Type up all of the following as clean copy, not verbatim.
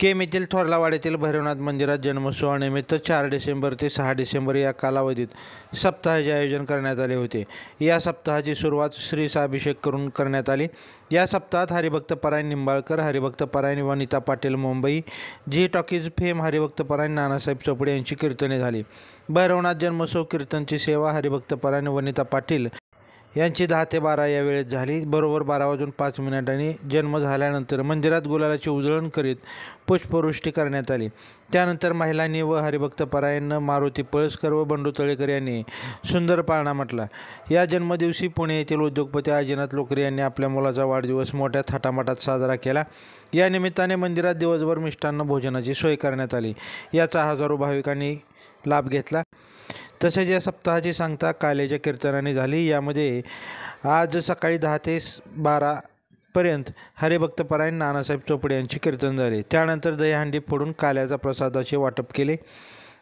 केम येथील थोरलावाडीतील भैरवनाथ मंदिरात जन्मोत्सवानिमित्त 4 डिसेंबर ते 6 डिसेंबर या कालावधीत सप्ताहाचे आयोजन करण्यात आले होते. या सप्ताहाची सुरुवात श्रीसाभिषेक करून करण्यात आली. या सप्ताहात हरिभक्तपरायण निंबाळकर, हरिभक्तपरायण वनिता पाटील मुंबई, झी टॉकीज फेम हरिभक्तपरायण नानासाहेब चोपडे यांची कीर्तने झाली. भैरवनाथ जन्मोत्सव कीर्तनची सेवा हरिभक्तपरायण वनिता पाटील यांची 10 ते 12 या वेळेत झाली. बरोबर 12:05 जन्म झाल्यानंतर मंदिरात गुलालाची उधळण करीत पुष्पवृष्टी करण्यात आली. त्यानंतर महिलांनी व हरिभक्तपरायण मारुती पळसकर व बंडू तळेकर यांनी सुंदर पाळणा म्हटला. या जन्मदिवशी पुणे येथील उद्योगपती आजीनाथ लोकरे यांनी आपल्या मुलाचा वाढदिवस मोठ्या थाटामाटात साजरा केला. या निमित्ताने मंदिरात दिवसभर मिष्टान्न भोजनाची सोय करण्यात आली. याचा हजारो भाविकांनी लाभ घेतला. तसेच या सप्ताहाची सांगता कालेच्या कीर्तनाने झाली. यामध्ये आज सकाळी 10 ते 12 पर्यंत हरिभक्तपरायण नानासाहेब चोपडे यांचे कीर्तन झाले. त्यानंतर दहीहंडी फोडून काल्याचा प्रसादाचे वाटप केले.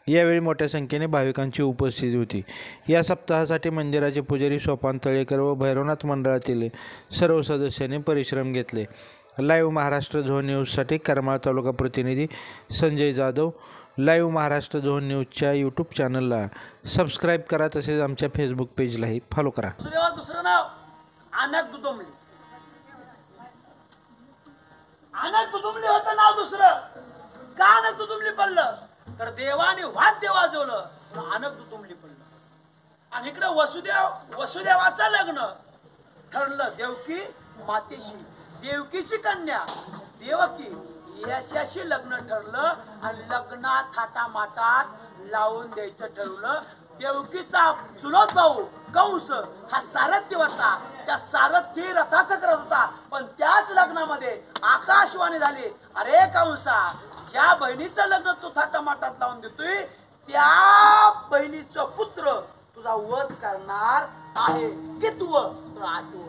यावेळी मोठ्या संख्येने भाविकांची उपस्थिती होती. या सप्ताहासाठी मंदिराचे पुजारी सोपान तळेकर व भैरवनाथ मंडळातील सर्व सदस्यांनी परिश्रम घेतले. लाईव्ह महाराष्ट्र झोन न्यूजसाठी करमाळ तालुका प्रतिनिधी संजय जाधव. लाईव्ह महाराष्ट्र झोन न्यूजच्या यूट्यूब चॅनलला सबस्क्राईब करा. तसेच आमच्या फेसबुक पेजलाही फॉलो करा. दुसरं नाव अनक दुदुमली. अनक दुदुमली होतं नाव दुसरं. का अनक दुदुमली पडलं तर देवाने वाद्य वाजवलं, अनक दुदुमली पडलं. आणि इकडे वसुदेवाचं लग्न ठरलं देवकी मातेशी. देवकीची कन्या देवकी यशाशी लग्न ठरलं आणि लग्नात थाटामाटात लावून द्यायचं ठरवलं. देवकीचा चुलत भाऊ कंस हा सारथी होता. त्या सारथी रथाचं करत होता. पण त्याच लग्नामध्ये आकाशवाणी झाली, अरे कंसा, ज्या बहिणीचं लग्न तू थाटामाटात लावून देतोय त्या बहिणीचं पुत्र तुझा वध करणार आहे. की तू तर आठव